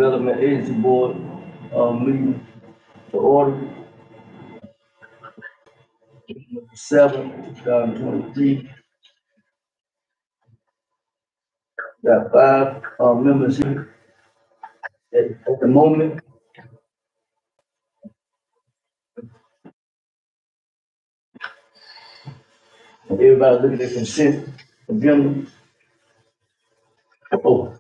Redevelopment Agency Board, meeting to order. 7/2023. Got 5, members here at the moment. Everybody look at the consent agenda. Oh.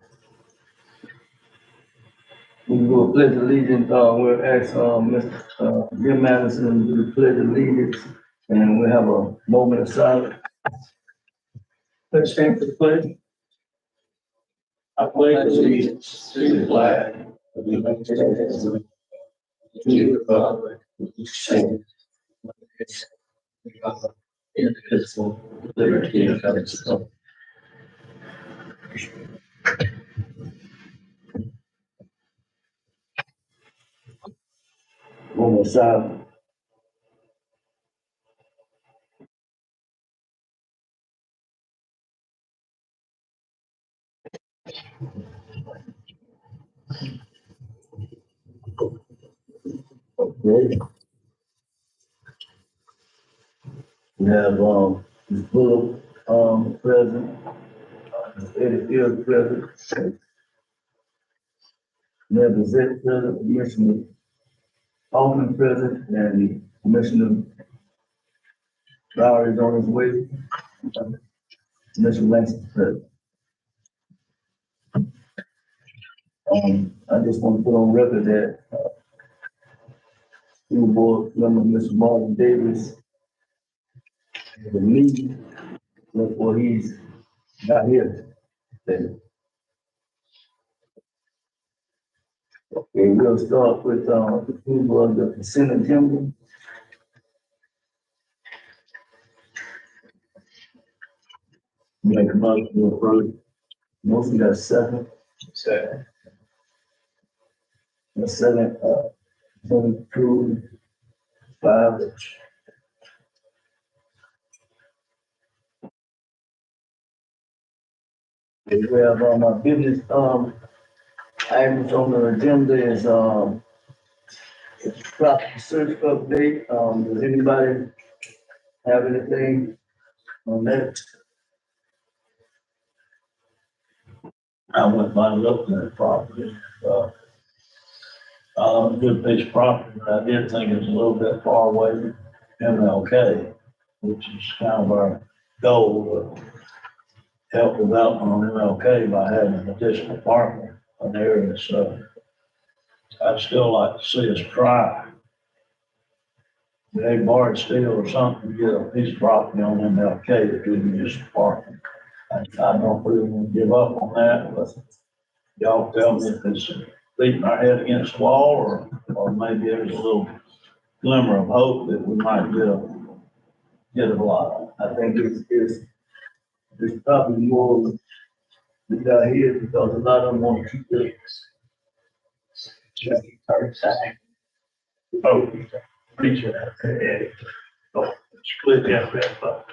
We can do a pledge of allegiance, we'll ask, Mr. Jim Madison to do the pledge of allegiance, and we'll have a moment of silence. Let's stand for the pledge. I pledge allegiance to the flag of the United States of America, to the republic which stands one nation, indivisible, with liberty and justice for all. Moment of silence. Okay. We have, Ms. Bullock, present, Ms. Eddie Field present, Mayor Bezek present, Commissioner Alderman present, and Commissioner Lowry is on his way. Commissioner Langston present. I just want to put on record that, school board member, Mr. Martin Davis, the meeting, therefore he's not here today. Okay, we'll start with, the approval of the consent agenda. Make a motion to approve. Motion got a second. Second. A second, approved, 5. We have, our business, items on the agenda is, property search update. Does anybody have anything on that? I went by looking at the property, good piece of property, but I did think it's a little bit far away from MLK, which is kind of our goal to help development on MLK by having an additional parking in the area, so I'd still like to see us try. Maybe bar steel or something, get a piece of property on MLK that we can just park. I don't know if we're gonna give up on that, but y'all tell me if it's beating our head against the wall, or maybe there's a little glimmer of hope that we might get a lot. I think it's probably more we got here because a lot of them want to keep this. Oh, appreciate that. Oh, split that red button.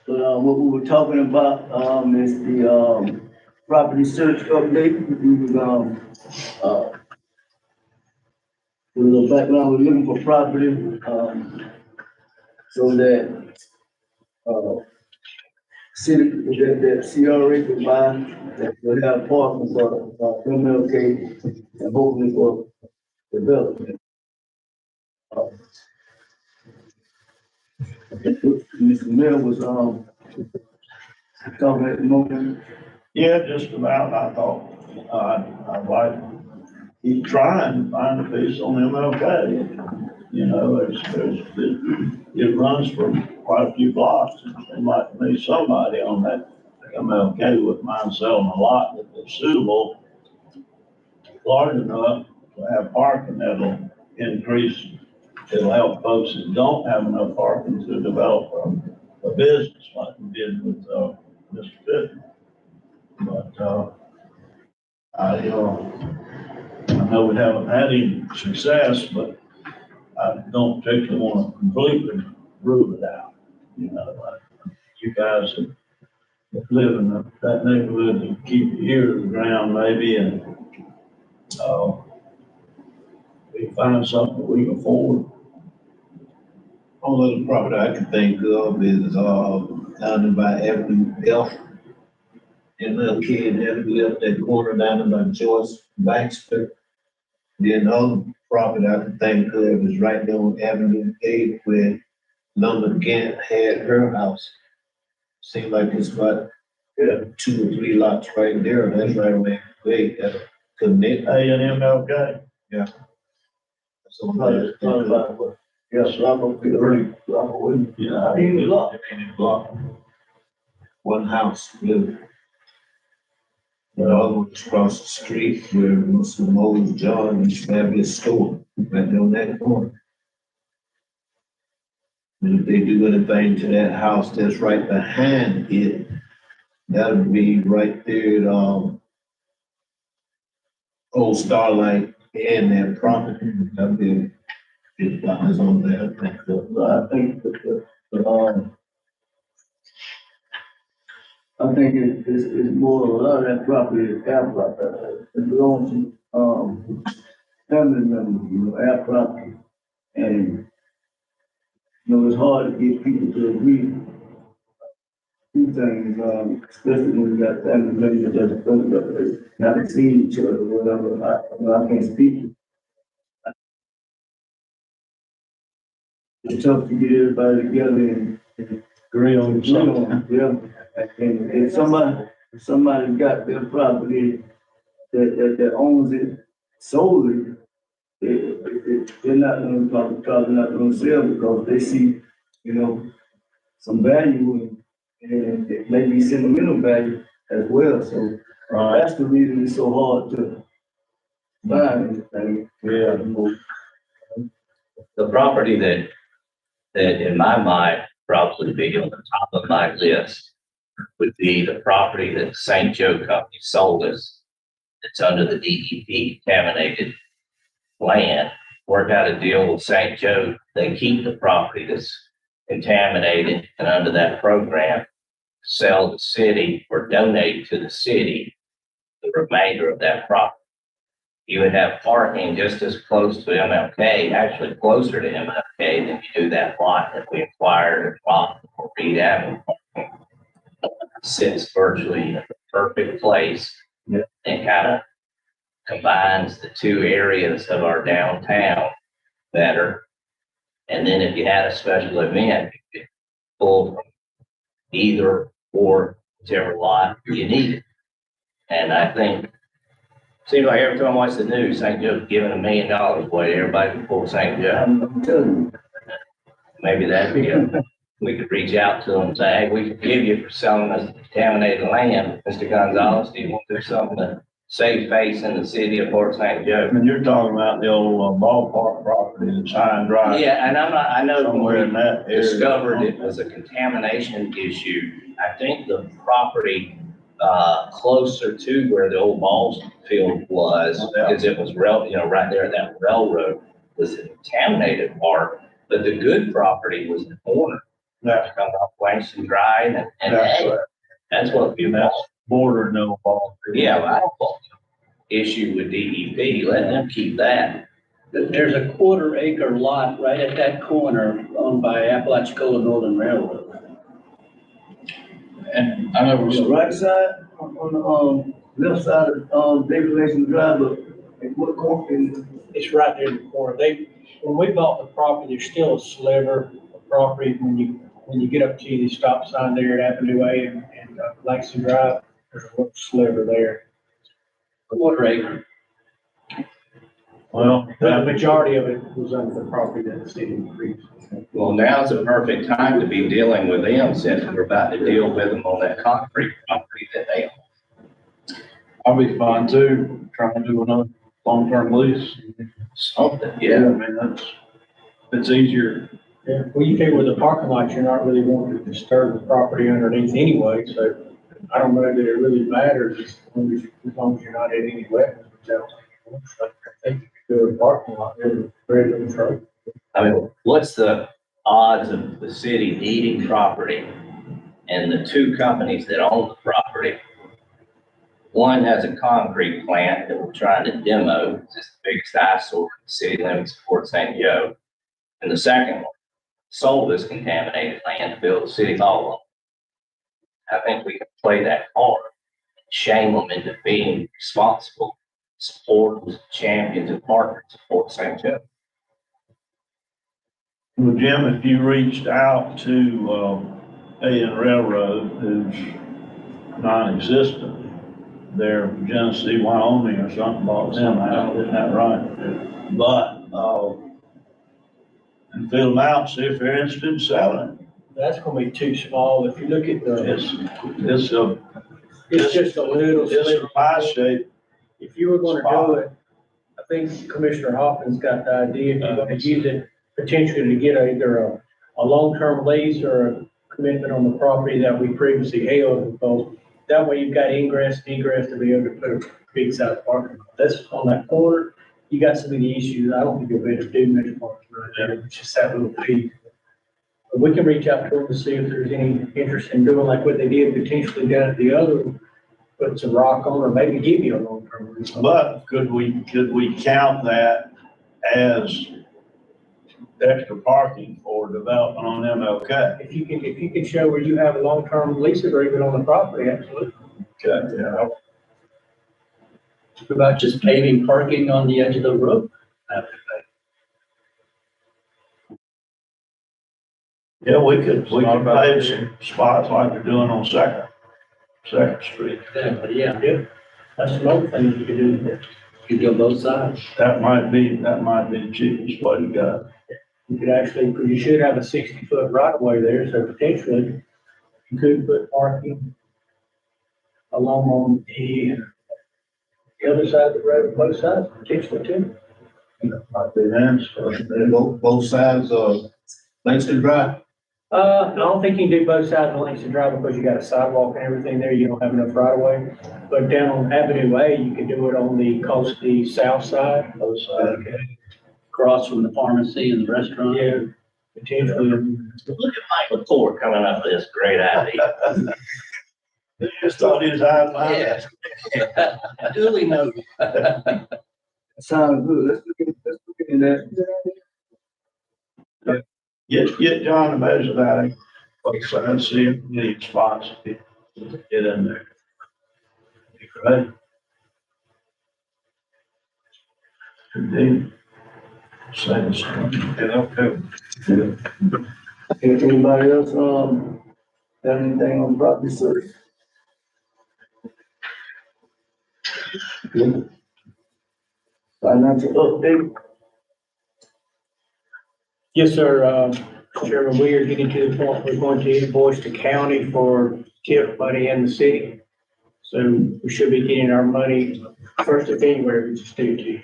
But, what we were talking about, is the, property search update. We was, a little background, we're looking for property, so that, city, that CRA could buy, that will have parking for, MLK and hopefully for development. Mr. Miller was, talking at the moment. Yeah, just about. I thought, I'd like, keep trying to find a piece on MLK. You know, it runs for quite a few blocks. It might be somebody on that MLK would mind selling a lot that is suitable, large enough to have parking that'll increase. It'll help folks that don't have enough parking to develop a business like we did with, Mr. Pittman. But, I know we haven't had any success, but I don't particularly want to completely rule it out. you know, like you guys live in that neighborhood to keep your ear to the ground maybe, and, we find something we can afford. Only other property I can think of is, down by Avenue F. And little kid that lived that corner down by Joyce Baxter. Then the other property I can think of is right there on Avenue 8 where London Gant had her house. Seems like it's about 2 or 3 lots right there. That's right on Avenue 8, that connect. A&M, Yeah. So Yeah, block of three, block of one. yeah. Ain't block. Block. One house, really. The other one is across the street where Mr. Moses John used to have his store, right there on that corner. And if they do anything to that house that's right behind it, that'll be right there at, Old Starlight and that property. That'll be $50 on there, I think. I think I think it's more, a lot of that property is air property. It belongs to, family members, you know, air property. And, you know, it's hard to get people to agree. Two things, especially when you got family members that haven't seen each other or whatever. I can't speak. It's tough to get everybody together and Agree on something. yeah. And if somebody got their property that owns it solely, they're not gonna probably not gonna sell because they see, you know, some value and it may be sentimental value as well. So that's the reason it's so hard to find anything. Yeah. The property that in my mind probably be on the top of my list would be the property that St. Joe Company sold us. It's under the DEP contaminated land. Work out a deal with St. Joe. They keep the property that's contaminated and under that program, sell the city or donate to the city the remainder of that property. You would have parking just as close to MLK, actually closer to MLK than you do that lot that we acquired and bought for Reed Avenue. Sits virtually in the perfect place. Yeah. And kind of combines the two areas of our downtown better. And then if you had a special event, you could pull from either or whichever lot you needed. And I think seems like every time I watch the news, St. Joe's giving $1 million away to everybody before St. Joe. I'm telling you. Maybe that'd be we could reach out to them and say, hey, we forgive you for selling us contaminated land. Mr. Gonzalez, do you want to do something to save face in the city of Fort St. Joe? And you're talking about the old ballpark property in Shine Drive. Yeah, and I know Somewhere when in we that area. discovered it was a contamination issue. I think the property closer to where the old ball field was, because it was right there at that railroad was the contaminated part, but the good property was the corner. Yeah. Coming off Langston Drive and That's hey, right. that's what you That's border no ball. yeah, I have issue with DEP, let them keep that. There's a 1/4 acre lot right at that corner owned by Apalachicola Northern Railroad. And I know On the right side, on the left side of David Langston Drive, but at what corner? It's right there in the corner. When we bought the property, there's still a sliver of property when you get up to the stop sign there at Avenue A and Langston Drive. There's a little sliver there. 1/4 acre. Well, But the majority of it was under the property that the city increased. Well, now's the perfect time to be dealing with them since we're about to deal with them on that concrete property that they own. I'll be fine too, trying to do another long-term lease. Something, I yeah. mean, it's easier. Yeah, well, you figure with the parking lot, you're not really wanting to disturb the property underneath anyway, so I don't know that it really matters as long as you're not in any wetlands. I think you could do a parking lot, really, very little trouble. I mean, what's the odds of the city needing property and the two companies that own the property. One has a concrete plant that we're trying to demo. It's the biggest eyesore in the city limits of Fort St. Joe. And the second one sold this contaminated land to build a city hall on. I think we can play that card, shame them into being responsible, supporters, champions, and partners of Fort St. Joe. Well, Jim, if you reached out to, A&N Railroad, who's non-existent, they're Genesee, Wyoming or something, bought them out, isn't that right? But, and fill them out, see if they're interested in selling. That's gonna be too small. If you look at the, It's it's just a little a sliver. pie shape. If you were gonna do it, I think Commissioner Hoffman's got the idea, if you're gonna use it potentially to get either a long-term lease or a commitment on the property that we previously held, because that way you've got ingress and egress to be able to put a big size parking lot. That's on that corner. You got so many issues. I don't think you'll be able to do much parking right there. It's just that little piece. But we can reach out to them to see if there's any interest in doing like what they did potentially down at the other one. Put some rock on, or maybe give you a long-term lease. But could we count that as extra parking for development on MLK? If you can show where you have a long-term lease agreement on the property, absolutely. Okay, yeah. What about just paving parking on the edge of the road? Yeah, we could pave some spots like they're doing on Second Street. Exactly, yeah. That's another thing you could do. You go both sides. That might be the cheapest way to go. You could actually, because you should have a 60-foot right of way there, so potentially you could put parking along on the other side of the road, both sides, potentially too. Might be then, so. Both sides of Langston Drive. I don't think you can do both sides of Langston Drive because you got a sidewalk and everything there. You don't have enough right of way. But down on Avenue A, you could do it on the south side. Both sides. Across from the pharmacy and the restaurant. Yeah, potentially. Look at Mike LaPorte coming up with this great idea. Just thought he was high five. Yeah. Duly noted. Sounds good. Let's look into that. Get John to measure that. And see if we need spots to get in there. Right? Indeed. Same stuff. Okay. If anybody else, have anything on property search? Financial update? Yes, sir. Chairman, we are getting to the point we're going to invoice the county for TIF money in the city. So we should be getting our money first of January, which is due to.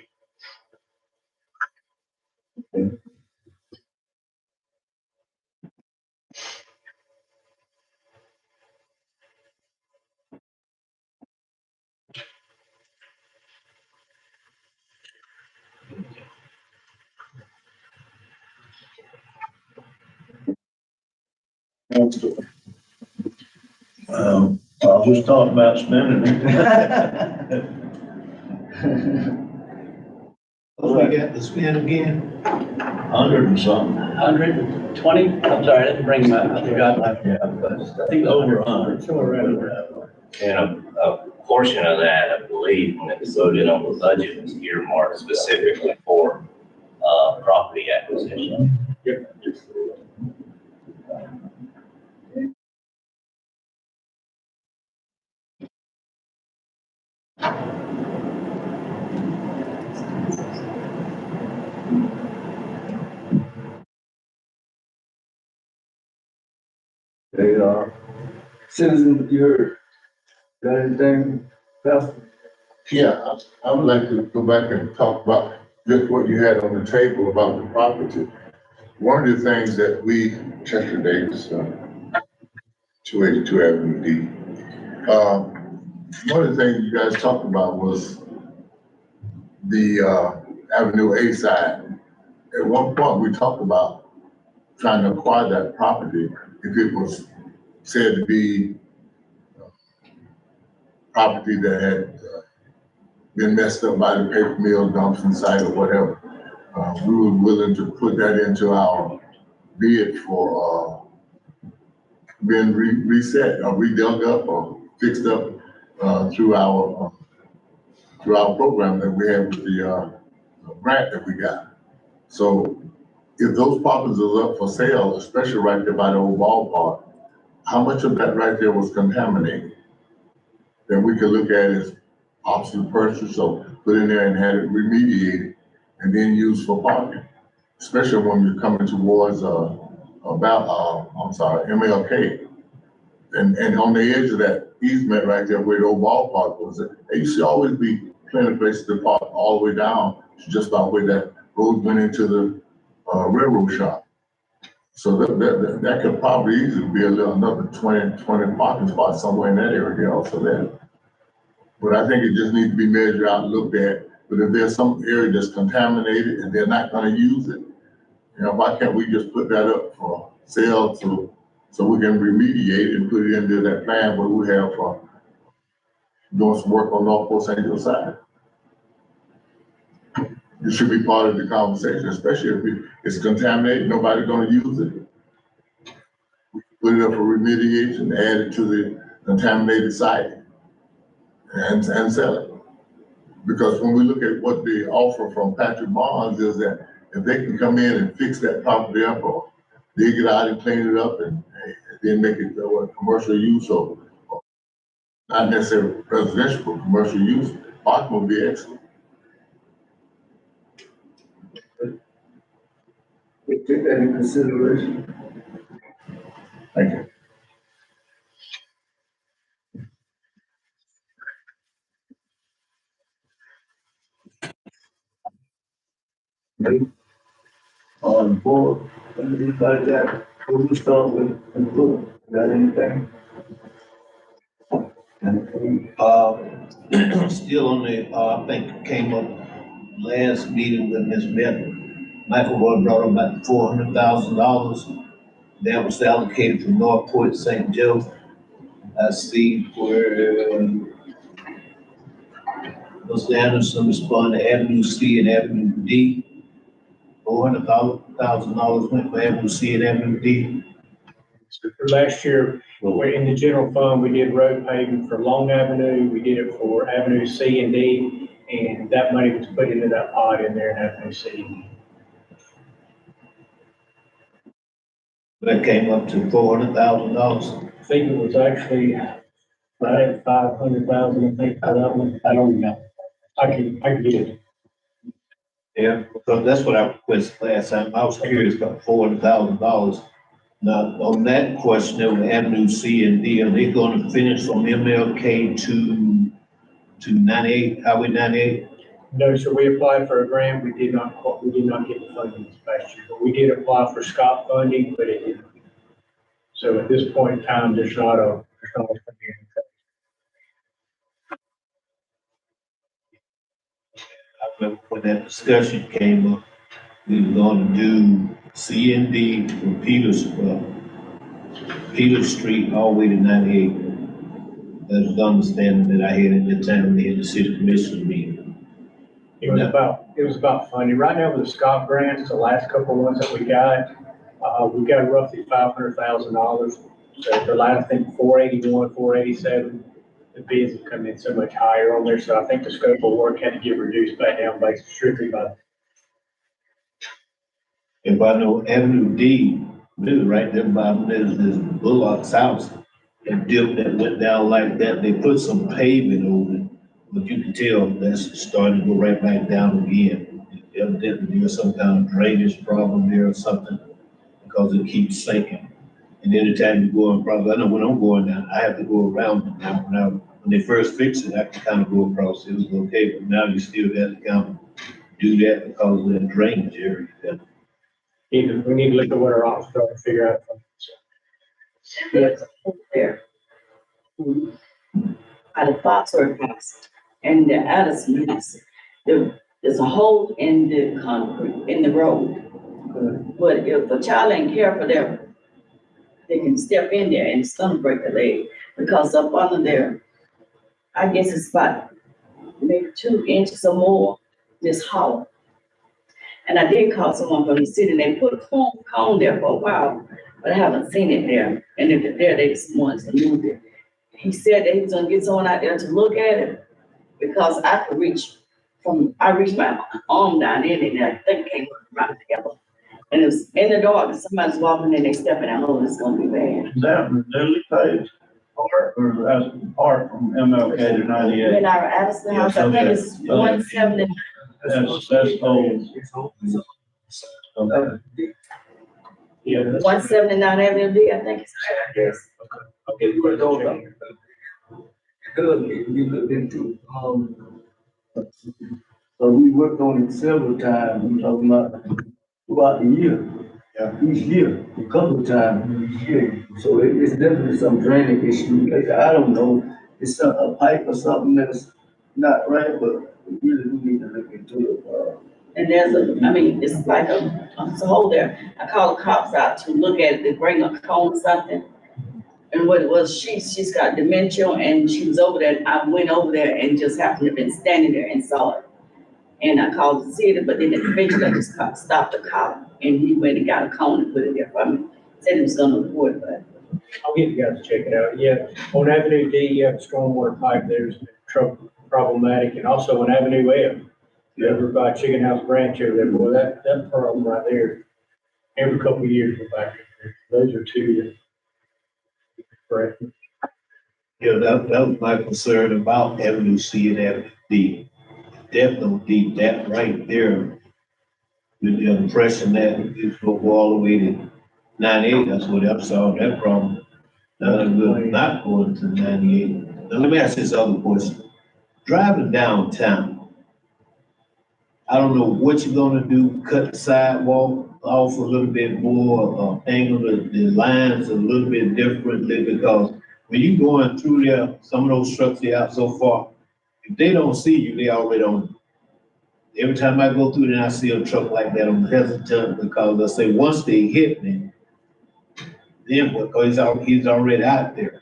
I'll just talk about spending it. What we got to spend again? 100 and something. 120? I'm sorry, I didn't bring my, I forgot my. I think over 100. Somewhere around there. And a portion of that, I believe, when it was voted on the budget, was earmarked specifically for, property acquisition. Yep. They citizens, you heard, got anything, Pastor? Yeah, I would like to go back and talk about just what you had on the table about the property. One of the things that we, Chester Davis, 282 Avenue D, one of the things you guys talked about was the Avenue A side. At one point, we talked about trying to acquire that property, if it was said to be property that had been messed up by the paper mill, dumpster site or whatever, we were willing to put that into our bid for being reset or redug up or fixed up through our program that we have with the grant that we got. So if those properties are up for sale, especially right there by the old ballpark, how much of that right there was contaminated? That we could look at as option purchase or put in there and have it remediated and then used for parking, especially when you're coming towards MLK. And on the edge of that easement right there where the old ballpark was, there used to always be plenty of places to park all the way down to just about where that road went into the railroad shop. So that could probably easily be another 20 parking spots somewhere in that area also there. But I think it just needs to be measured out and looked at. But if there's some area that's contaminated and they're not gonna use it, why can't we just put that up for sale so we can remediate it and put it into that plan where we have doing some work on North Port St. Joe side? It should be part of the conversation, especially if it's contaminated, nobody's gonna use it. We put it up for remediation, add it to the contaminated site and sell it. Because when we look at what the offer from Patrick Barnes is that if they can come in and fix that property up or dig it out and clean it up and then make it commercial use or not necessarily residential, but commercial use, parking would be excellent. We take that into consideration. Thank you. On board, anybody got, we'll start with, got anything? Still on the, I think it came up last meeting with Ms. McElroy brought up about $400,000. That was allocated from Northport St. Joe. I see where, Mr. Anderson responded to Avenue C and Avenue D. $400,000 went for Avenue C and Avenue D. Last year, in the general fund, we did road paving for Long Avenue, we did it for Avenue C and D, and that money was put into that pot in there in Avenue C. That came up to $400,000. I think it was actually, I had 500,000, I think, for that one. I don't know. I can get it. Yeah, because that's what I requested last time. I was curious about $400,000. Now, on that question, there was Avenue C and D, are they gonna finish from MLK to 98, Highway 98? No, so we applied for a grant, we did not get the funding this past year, but we did apply for SCOP funding, but it didn't. So at this point in time, there's not a funding. I remember when that discussion came up, we were gonna do C and D from Peter Street all the way to 98. That's the understanding that I had at the time we had the city commission meeting. It was about funding. Right now with the SCOP grants, the last couple of ones that we got roughly $500,000. So the last, I think, 481, 487, the bids have come in so much higher on there. So I think the scope of work had to get reduced back down based strictly by. If I know Avenue D, really right there by there's Bullock's house, and dip that went down like that, they put some pavement over it, but you can tell that's starting to go right back down again. Evidently there's some kind of drainage problem there or something, because it keeps sinking. And anytime you go on, probably, I know when I'm going down, I have to go around it now. When they first fixed it, I could kind of go across, it was okay, but now you still have to kind of do that because of that drainage area. We need to look at what our options are and figure out. There's a hole there. By the Foxford House and the Addison House. There's a hole in the concrete, in the road. Okay. But if the child ain't care for them, they can step in there and it's gonna break a leg. Because up under there, I guess it's about maybe 2 inches or more, this hollow. And I did call someone from the city, and they put a cone there for a while, but I haven't seen it there. And if it's there, they just wanted to move it. He said that he was gonna get someone out there to look at it, because I could I reached my arm down in it, and I think it came right together. And it was in the dark, and somebody's walking and they stepping out, oh, it's gonna be bad. Is that the newly paved part, or that's the part from MLK to 98? In our Addison house, I think it's 170. That's old. Okay. Yeah, that's. 179 Avenue D, I think it's, yes. Okay, we're going. Good, we looked into, so we worked on it several times, I'm talking about throughout the year. Yeah. Each year, a couple of times each year, so it's definitely some drainage issue, like, I don't know, it's a pipe or something that's not right, but we really do need to look into it, And it's like a hole there. I called the cops out to look at it, to bring a cone or something. And what it was, she's got dementia, and she was over there, I went over there and just happened to have been standing there and saw it. And I called the city, but then eventually I just stopped the cop, and he went and got a cone and put it there for me. Said he was gonna report, but I'll get you guys to check it out. Yeah, on Avenue D, you have a stormwater pipe, there's problematic, and also on Avenue F. You ever buy Chicken House Branch over there, boy, that problem right there, every couple of years we're back there. Those are two that. Correct. Yeah, that was my concern about Avenue C and Avenue D. Definitely that right there, with the impression that it's gonna go all the way to 98, that's what I saw that problem. Not going to 98. Now, let me ask this other question. Driving downtown, I don't know what you're gonna do, cut the sidewalk off a little bit more, angle the lines a little bit differently, because when you going through there, some of those trucks they out so far, if they don't see you, they already on you. Every time I go through there and I see a truck like that, I'm hesitant, because I say, once they hit me, then what, because he's already out there.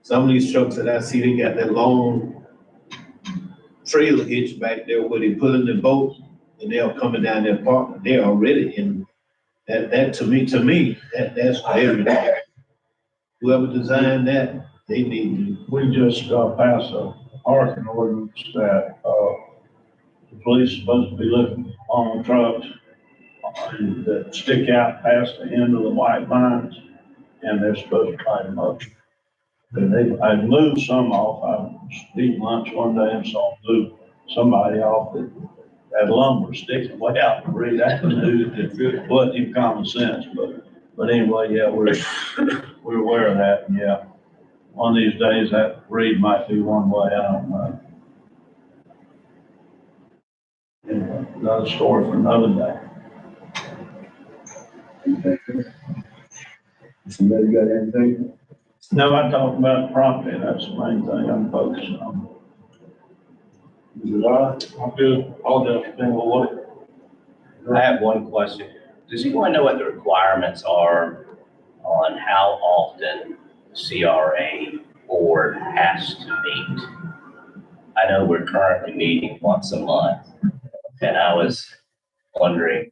Some of these trucks that I see, they got that long trailer hitch back there where they put in the boat, and they're coming down their park, they're already in. That to me, that's very bad. Whoever designed that, they need to. We just passed a parking ordinance that, the police are supposed to be looking on trucks that stick out past the end of the white lines, and they're supposed to light them up. And I moved some off. I was eating lunch one day and saw them move somebody off that had lumber sticking way out in Reed Avenue. It wasn't even common sense, but anyway, yeah, we're aware of that, and yeah. One of these days, that Reed might be one way, I don't know. Anyway, another story for another day. somebody got anything? No, I talked about property, that's the main thing I'm focusing on. Is it all right? I'm good, all that, then we'll look. I have one question. Does anyone know what the requirements are on how often CRA board has to meet? I know we're currently meeting once a month, and I was wondering,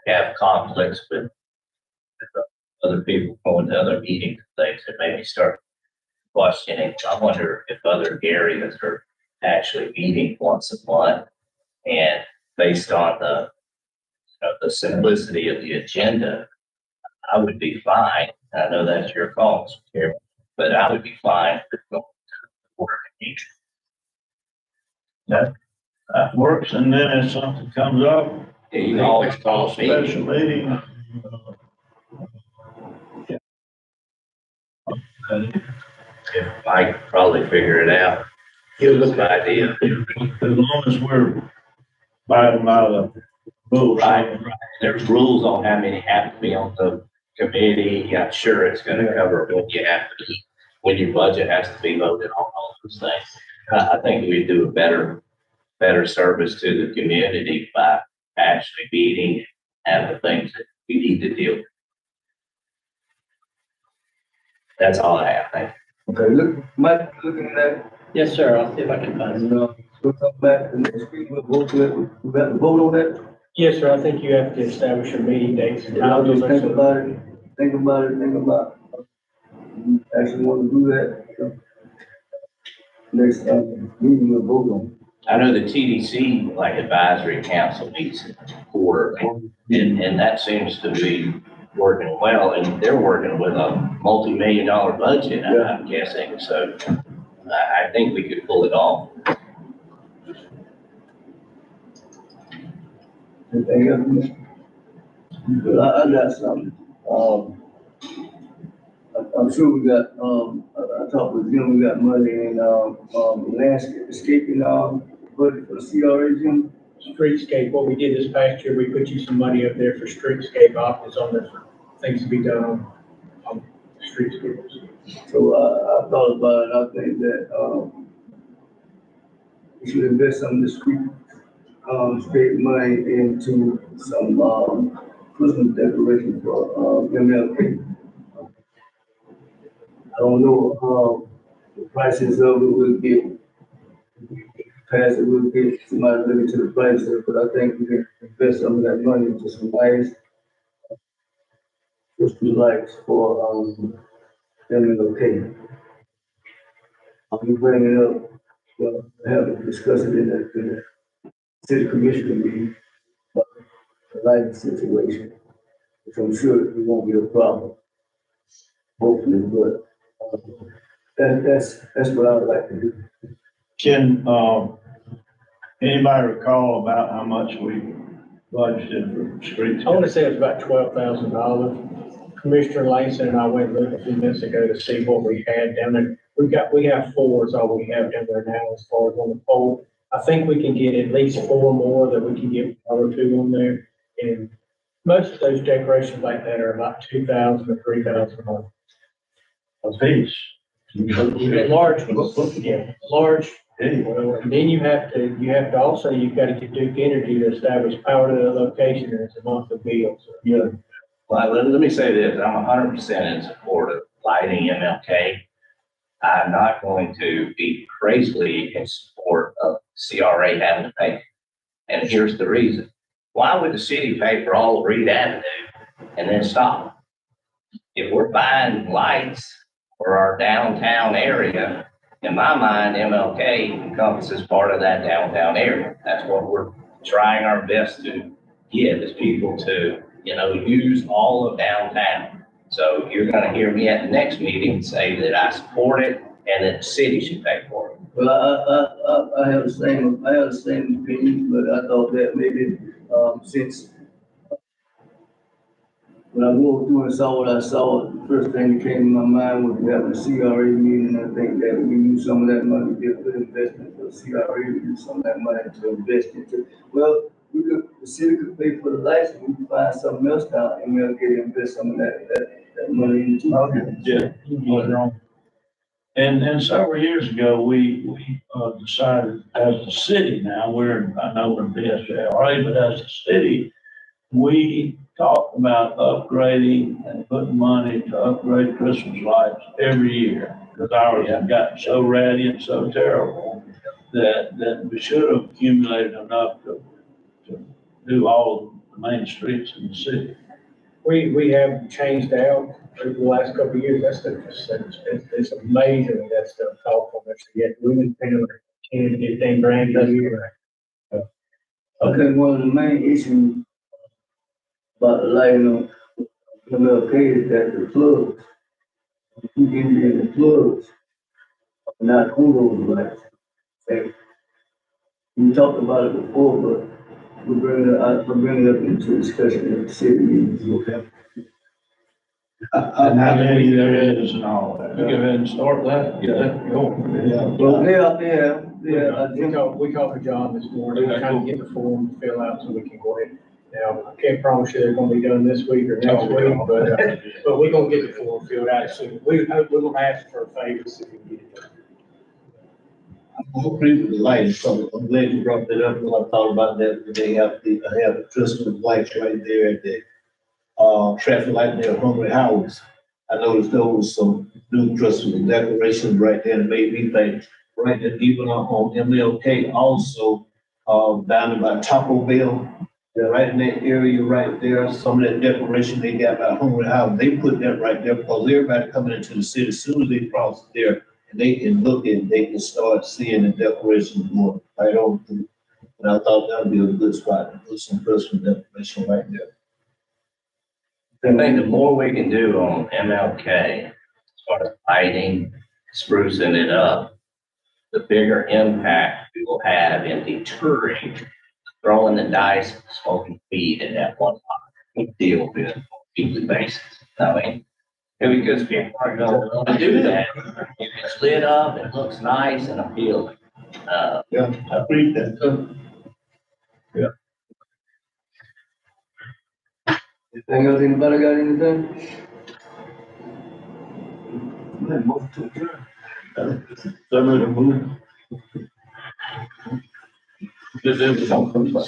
have conflicts with other people going to other meetings and things, and maybe start questioning. I wonder if other areas are actually meeting once a month, and based on the simplicity of the agenda, I would be fine. I know that's your call, Mr. Chairman, but I would be fine with going to the board meeting. That works, and then if something comes up, Yeah, you can always call a meeting. special meeting. I could probably figure it out. Give us an idea. As long as we're abiding by the rules. Right. There's rules on how many have to be on the committee. I'm sure it's gonna cover when you have to be, when your budget has to be voted on, all those things. I think we do a better service to the community by actually meeting and the things that we need to deal with. That's all I have, thank you. Okay, look, Mike, looking at that, Yes, sir. I'll see if I can find it. we'll come back the next week, we'll vote, we got to vote on that. Yes, sir, I think you have to establish your meeting dates and I'll times. just think about it, actually want to do that. Next, meeting we'll vote on. I know the TDC, like advisory council meets quarterly, and that seems to be working well, and they're working with a multi-million-dollar budget, I'm guessing, so I think we could pull it off. Anything else, Mr.? I got something, I'm sure we got, I talked with Jim, we got money in, landscaping, budget for the CRA, Jim. Streetscape, what we did this past year, we put you some money up there for streetscape options on there for things to be done on streetscapes. So, I thought about it, I think that, we should invest some of the state money into some, Christmas decoration for, MLK. I don't know, the prices of it will get, pass it, will get somebody looking to the prices, but I think we can invest some of that money into some nice Christmas lights for, MLK. I'll be bringing it up, well, have to discuss it in the city commission meeting, but the lighting situation, which I'm sure it won't be a problem, hopefully, but, that's what I would like to do. Can, anybody recall about how much we budgeted for streets? I want to say it's about $12,000. Commissioner Langston and I went and looked a few minutes ago to see what we had down there. We have four is all we have down there now as far as on the pole. I think we can get at least four more that we can get one or two on there. And most of those decorations like that are about $2,000 or $3,000. A piece. And large ones, yeah, large. Well, and then you have to also, you've got to get Duke Energy to establish power to the location, and it's a monthly bill, so. Yeah. Well, let me say this, I'm 100% in support of lighting MLK. I'm not going to be crazily in support of CRA having to pay. And here's the reason. Why would the city pay for all of Reed Avenue and then stop? If we're buying lights for our downtown area, in my mind, MLK encompasses part of that downtown area. That's what we're trying our best to get, is people to, use all of downtown. So you're gonna hear me at the next meeting say that I support it and that the city should pay for it. Well, I have the same opinion, but I thought that maybe, since when I walked through and saw what I saw, the first thing that came to my mind was having a CRA meeting. I think that we use some of that money to get a good investment for the CRA, we use some of that money to invest into. Well, the city could pay for the lights, and we could find something else down, and we'll get invest some of that money into. Yeah, you was wrong. And several years ago, we decided as a city now, I know we're PSJ, but as a city, we talked about upgrading and putting money to upgrade Christmas lights every year. Because ours have gotten so ratty and so terrible that we should have accumulated enough to do all the main streets in the city. We have changed out over the last couple of years. That stuff, it's amazing that stuff costs on us to get. We've been paying like 10, 15 grand a year. I think one of the main issues about the lighting on MLK is that the plugs, you get in the plugs, are not on those lights. And we talked about it before, but we're bringing it up into discussion in the city meetings, okay? And how many there is and all that. We go ahead and start that, get that going. Well, yeah. We talked to John this morning, trying to get the form to fill out so we can go ahead. Now, I can't promise you they're gonna be done this week or next week, but we're gonna get the form filled out soon. We're gonna ask for a favor so we can get it done. I'm agree with the lights, so I'm glad you brought that up, when I thought about that, they have the Christmas lights right there at the traffic light there, Hungry Howard's. I noticed there was some new Christmas decorations right there that made me think, right there, even on MLK also, down by Taco Bell. Right in that area right there, some of that decoration they got by Hungry Howard, they put that right there because everybody coming into the city, as soon as they cross there, and they can look and they can start seeing the decorations more right on through. And I thought that would be a good spot to put some Christmas decoration right there. I think the more we can do on MLK, as far as lighting, sprucing it up, the bigger impact we will have in deterring throwing the dice, smoking weed in that one lot. We deal with it on a weekly basis. I mean, and because people are going to want to do that. If it's lit up, it looks nice and appealing. Yeah, I agree with that. Anything else, anybody got anything? Some of the move. This is something like